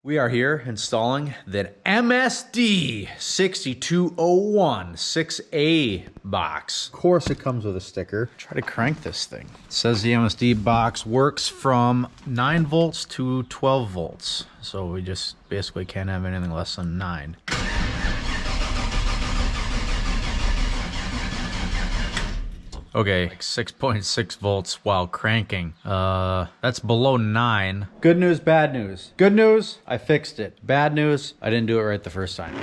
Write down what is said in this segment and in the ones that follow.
We are here installing that MSD 6201 6A box. Of course it comes with a sticker. Try to crank this thing. It says the MSD box works from 9 volts to 12 volts. So we just basically can't have anything less than 9. Okay, 6.6 volts while cranking. That's below 9. Good news, bad news. Good news, I fixed it. Bad news, I didn't do it right the first time.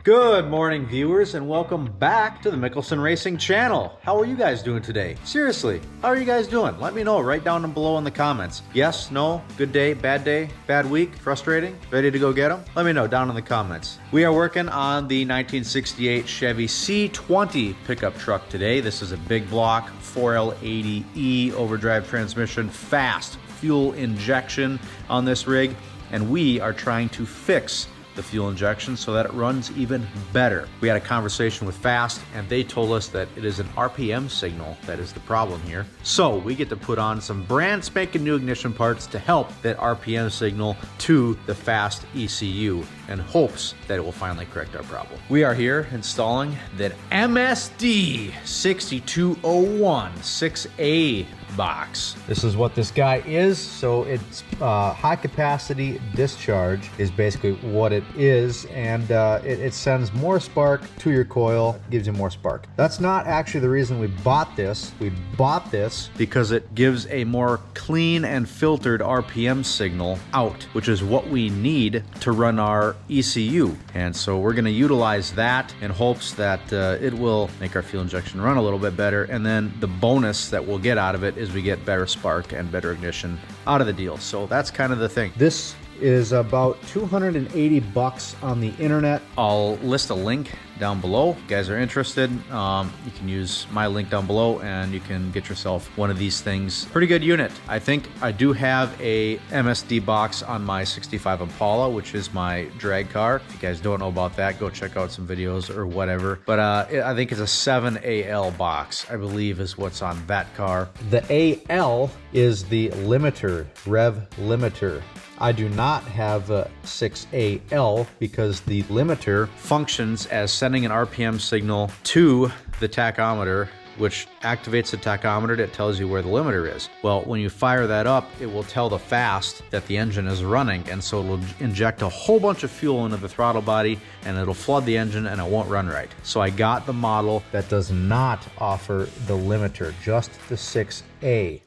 Good morning, viewers, and welcome back to the Mickelson Racing channel. How are you guys doing today? Seriously, how are you guys doing? Let me know right down below in the comments. Yes, no, good day, bad week, frustrating, ready to go get them? Let me know down in the comments. We are working on the 1968 Chevy C20 pickup truck today. This is a big block 4L80E overdrive transmission, fast fuel injection on this rig, and we are trying to fix the fuel injection so that it runs even better. We had a conversation with Fast and they told us that it is an RPM signal that is the problem here. So we get to put on some brand spanking new ignition parts to help that RPM signal to the Fast ECU in hopes that it will finally correct our problem. We are here installing that MSD 6201 6A box. This is what this guy is. So it's high capacity discharge is basically what it is, and it sends more spark to your coil, gives you more spark. That's not actually the reason we bought this. We bought this because it gives a more clean and filtered RPM signal out, which is what we need to run our ECU. And so we're going to utilize that in hopes that it will make our fuel injection run a little bit better, and then the bonus that we'll get out of it is we get better spark and better ignition out of the deal. So that's kind of the thing. This is about 280 bucks on the internet. I'll list a link down below. If you guys are interested, you can use my link down below and you can get yourself one of these things. Pretty good unit. I think I do have a MSD box on my 65 Impala, which is my drag car. If you guys don't know about that, go check out some videos or whatever. But I think it's a 7AL box, I believe is what's on that car. The AL is the limiter, rev limiter. I do not have a 6AL because the limiter functions as sending an RPM signal to the tachometer, which activates the tachometer that tells you where the limiter is. Well, when you fire that up, it will tell the Fast that the engine is running, and so it'll inject a whole bunch of fuel into the throttle body and it'll flood the engine and it won't run right. So I got the model that does not offer the limiter, just the 6A.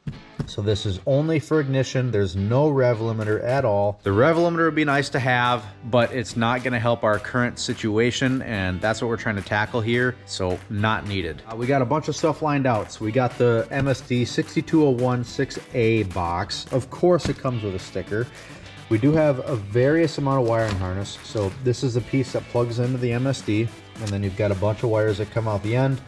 So this is only for ignition. There's no rev limiter at all. The rev limiter would be nice to have, but it's not going to help our current situation, and that's what we're trying to tackle here, so not needed. We got a bunch of stuff lined out. So we got the MSD 6201 6A box. Of course it comes with a sticker. We do have a various amount of wiring harness. So this is the piece that plugs into the MSD, and then you've got a bunch of wires that come out the end.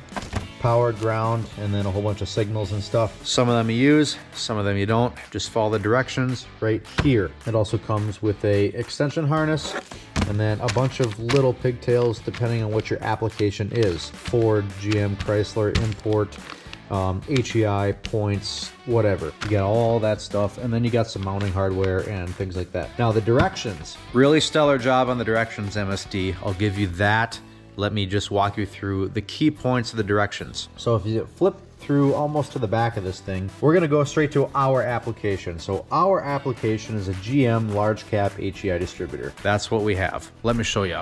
Power, ground, and then a whole bunch of signals and stuff. Some of them you use, some of them you don't. Just follow the directions right here. It also comes with a extension harness and then a bunch of little pigtails depending on what your application is. Ford, GM, Chrysler, import, HEI, points, whatever. You got all that stuff, and then you got some mounting hardware and things like that. Now the directions, really stellar job on the directions, MSD. I'll give you that. Let me just walk you through the key points of the directions. So if you flip through almost to the back of this thing, we're gonna go straight to our application. So our application is a GM large cap HEI distributor. That's what we have. Let me show you.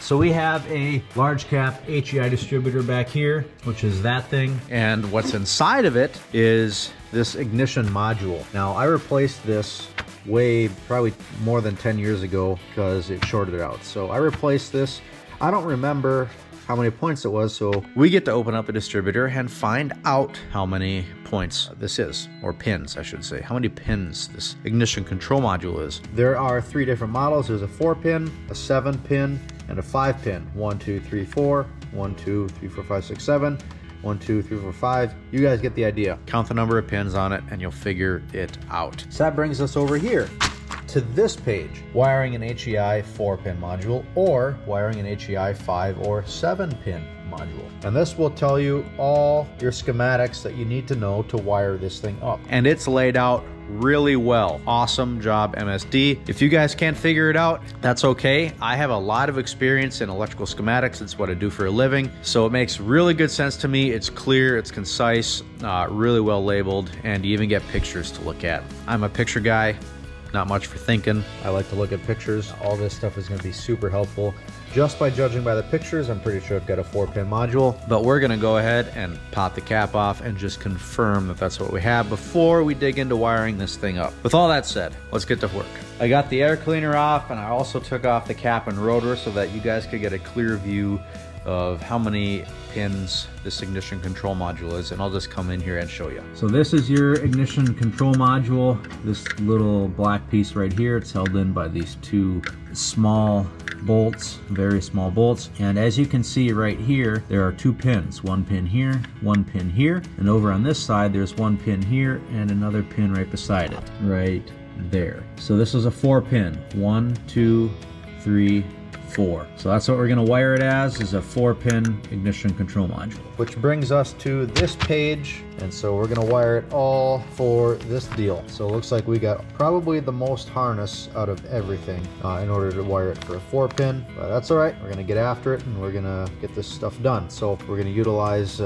So we have a large cap HEI distributor back here, which is that thing. And what's inside of it is this ignition module. Now I replaced this probably more than 10 years ago because it shorted out. So I replaced this. I don't remember how many points it was, so we get to open up a distributor and find out how many points this is, or pins, I should say. How many pins this ignition control module is. There are 3 different models. There's a 4-pin, a 7-pin, and a 5-pin. 1, 2, 3, 4, 1, 2, 3, 4, 5, 6, 7, 1, 2, 3, 4, 5. You guys get the idea. Count the number of pins on it and you'll figure it out. So that brings us over here to this page, wiring an HEI 4-pin module or wiring an HEI 5 or 7-pin module. And this will tell you all your schematics that you need to know to wire this thing up. And it's laid out really well. Awesome job, MSD. If you guys can't figure it out, that's okay. I have a lot of experience in electrical schematics. It's what I do for a living. So it makes really good sense to me. It's clear, it's concise, really well labeled, and you even get pictures to look at. I'm a picture guy, not much for thinking. I like to look at pictures. All this stuff is gonna be super helpful. Just by judging by the pictures, I'm pretty sure I've got a 4-pin module, but we're gonna go ahead and pop the cap off and just confirm that that's what we have before we dig into wiring this thing up. With all that said, let's get to work. I got the air cleaner off, and I also took off the cap and rotor so that you guys could get a clear view of how many pins this ignition control module is, and I'll just come in here and show you. So this is your ignition control module. This little black piece right here, it's held in by these two small bolts, very small bolts. And as you can see right here, there are 2 pins, 1 pin here, 1 pin here, and over on this side there's 1 pin here and another pin right beside it, right there. So this is a 4-pin, 1, 2, 3, 4. So that's what we're going to wire it as, is a 4-pin ignition control module. Which brings us to this page, and so we're going to wire it all for this deal. So it looks like we got probably the most harness out of everything in order to wire it for a 4-pin, but that's all right. We're going to get after it and we're going to get this stuff done. So we're going to utilize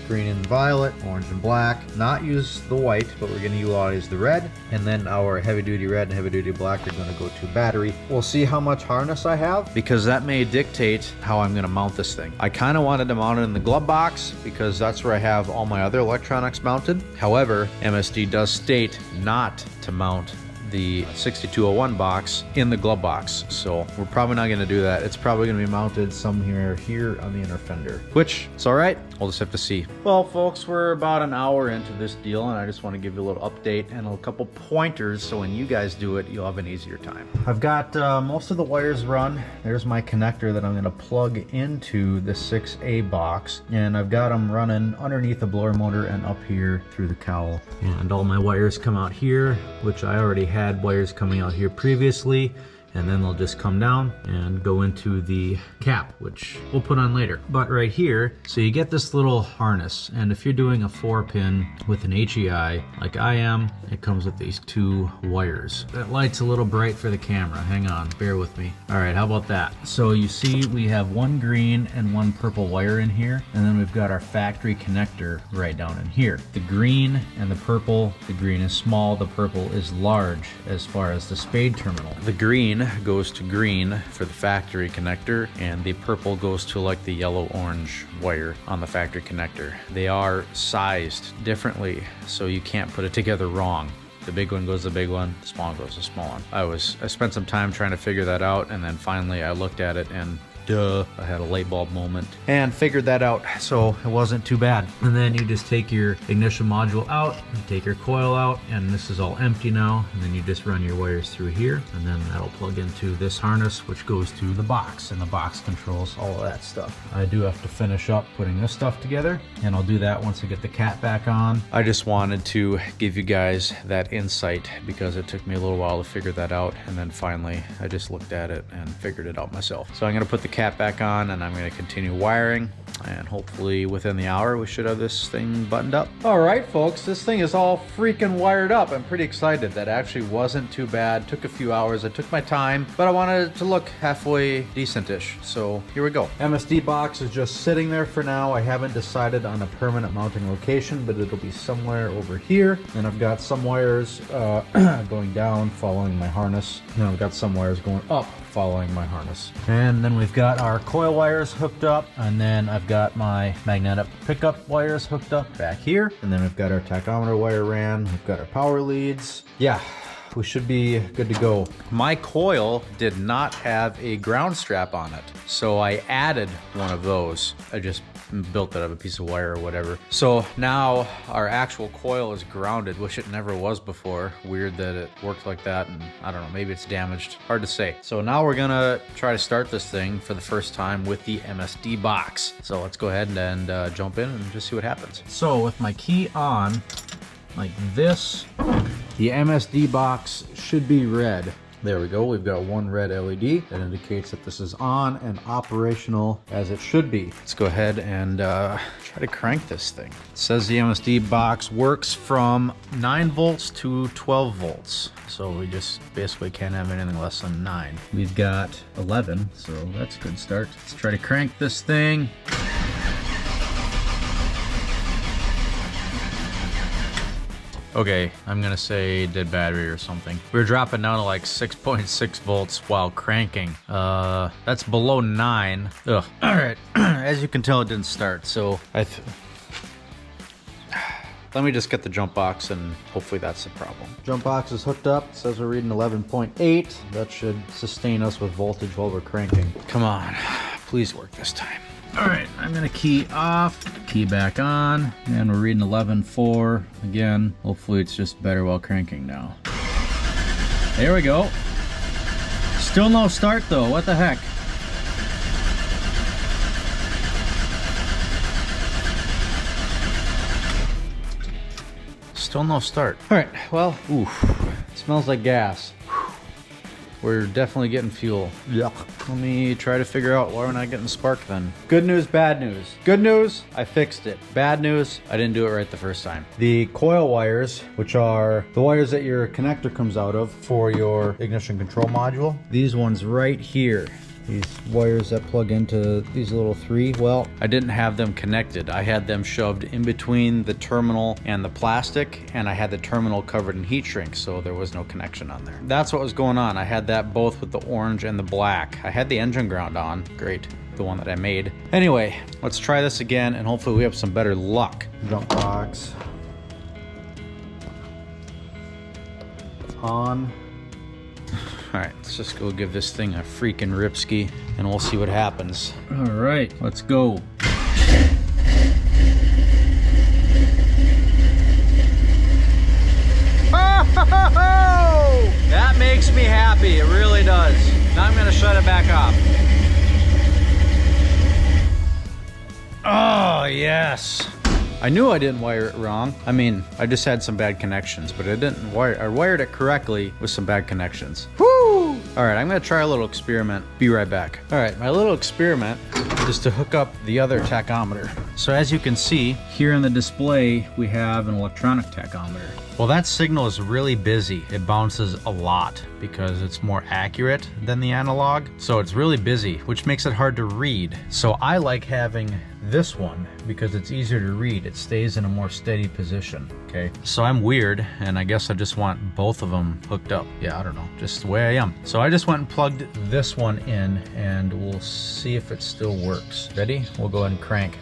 green and violet, orange and black, not use the white, but we're going to utilize the red, and then our heavy duty red and heavy duty black are going to go to battery. We'll see how much harness I have, because that may dictate how I'm going to mount this thing. I kind of wanted to mount it in the glove box because that's where I have all my other electronics mounted. However, MSD does state not to mount the 6201 box in the glove box, so we're probably not going to do that. It's probably going to be mounted somewhere here on the inner fender, which is all right. We'll just have to see. Well, folks, we're about an hour into this deal, and I just want to give you a little update and a couple pointers so when you guys do it, you'll have an easier time. I've got most of the wires run. There's my connector that I'm going to plug into the 6A box, and I've got them running underneath the blower motor and up here through the cowl. And all my wires come out here, which I already had wires coming out here previously, and then they'll just come down and go into the cap, which we'll put on later. But right here, so you get this little harness, and if you're doing a 4-pin with an HEI like I am, it comes with these 2 wires. That light's a little bright for the camera. Hang on, bear with me. All right, how about that? So you see we have 1 green and 1 purple wire in here, and then we've got our factory connector right down in here. The green and the purple, the green is small, the purple is large as far as the spade terminal. The green goes to green for the factory connector, and the purple goes to like the yellow-orange wire on the factory connector. They are sized differently, so you can't put it together wrong. The big one goes to the big one, the small one goes to the small one. I spent some time trying to figure that out, and then finally I looked at it and duh, I had a light bulb moment and figured that out, so it wasn't too bad. And then you just take your ignition module out, you take your coil out, and this is all empty now, and then you just run your wires through here, and then that'll plug into this harness, which goes to the box, and the box controls all of that stuff. I do have to finish up putting this stuff together, and I'll do that once I get the cap back on. I just wanted to give you guys that insight because it took me a little while to figure that out, and then finally I just looked at it and figured it out myself. So I'm going to put the cap back on, and I'm going to continue wiring, and hopefully within the hour we should have this thing buttoned up. All right, folks, this thing is all freaking wired up. I'm pretty excited. That actually wasn't too bad. Took a few hours. I took my time, but I wanted it to look halfway decent-ish. So here we go. MSD box is just sitting there for now. I haven't decided on a permanent mounting location, but it'll be somewhere over here. And I've got some wires going down following my harness, and I've got some wires going up following my harness. And then we've got our coil wires hooked up, and then I've got my magnetic pickup wires hooked up back here, and then we've got our tachometer wire ran, we've got our power leads. Yeah, we should be good to go. My coil did not have a ground strap on it, so I added one of those. I just built that out of a piece of wire or whatever. So now our actual coil is grounded, which it never was before. Weird that it worked like that, and I don't know, maybe it's damaged. Hard to say. So now we're gonna try to start this thing for the first time with the MSD box. So let's go ahead and jump in and just see what happens. So with my key on, like this, the MSD box should be red. There we go. We've got one red LED that indicates that this is on and operational as it should be. Let's go ahead and try to crank this thing. It says the MSD box works from 9 volts to 12 volts. So we just basically can't have anything less than 9. We've got 11, so that's a good start. Let's try to crank this thing. Okay, I'm gonna say dead battery or something. We're dropping down to like 6.6 volts while cranking. That's below 9. Ugh. All right, as you can tell, it didn't start. So let me just get the jump box and hopefully that's the problem. Jump box is hooked up. It says we're reading 11.8. That should sustain us with voltage while we're cranking. Come on, please work this time. All right, I'm gonna key off, key back on, and we're reading 11.4. Again, hopefully it's just better while cranking now. There we go. Still no start though, what the heck? Still no start. All right, well, it smells like gas. We're definitely getting fuel. Yuck. Let me try to figure out why we're not getting spark then. Good news, bad news. Good news, I fixed it. Bad news, I didn't do it right the first time. The coil wires, which are the wires that your connector comes out of for your ignition control module, these ones right here, these wires that plug into these little 3, well, I didn't have them connected. I had them shoved in between the terminal and the plastic, and I had the terminal covered in heat shrink, so there was no connection on there. That's what was going on. I had that both with the orange and the black. I had the engine ground on. Great, the one that I made. Anyway, let's try this again, and hopefully we have some better luck. Jump box. On. All right, let's just go give this thing a freaking ripski and we'll see what happens. All right, let's go. That makes me happy, it really does. Now I'm gonna shut it back off. Oh, yes. I knew I didn't wire it wrong. I mean, I just had some bad connections, but I wired it correctly with some bad connections. Woo! All right, I'm gonna try a little experiment. Be right back. All right, my little experiment is to hook up the other tachometer. So as you can see, here in the display, we have an electronic tachometer. Well, that signal is really busy. It bounces a lot because it's more accurate than the analog. So it's really busy, which makes it hard to read. So I like having this one because it's easier to read. It stays in a more steady position, okay? So I'm weird, and I guess I just want both of them hooked up. Yeah, I don't know, just the way I am. So I just went and plugged this one in, and we'll see if it still works. Ready? We'll go ahead and crank.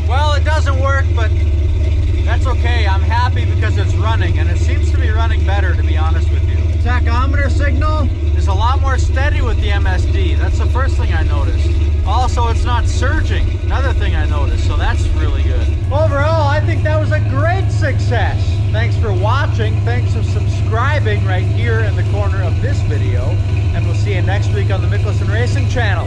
Well, it doesn't work, but that's okay. I'm happy because it's running, and it seems to be running better, to be honest with you. The tachometer signal is a lot more steady with the MSD. That's the first thing I noticed. Also, it's not surging. Another thing I noticed, so that's really good. Overall, I think that was a great success. Thanks for watching. Thanks for subscribing right here in the corner of this video, and we'll see you next week on the Mickelson Racing channel.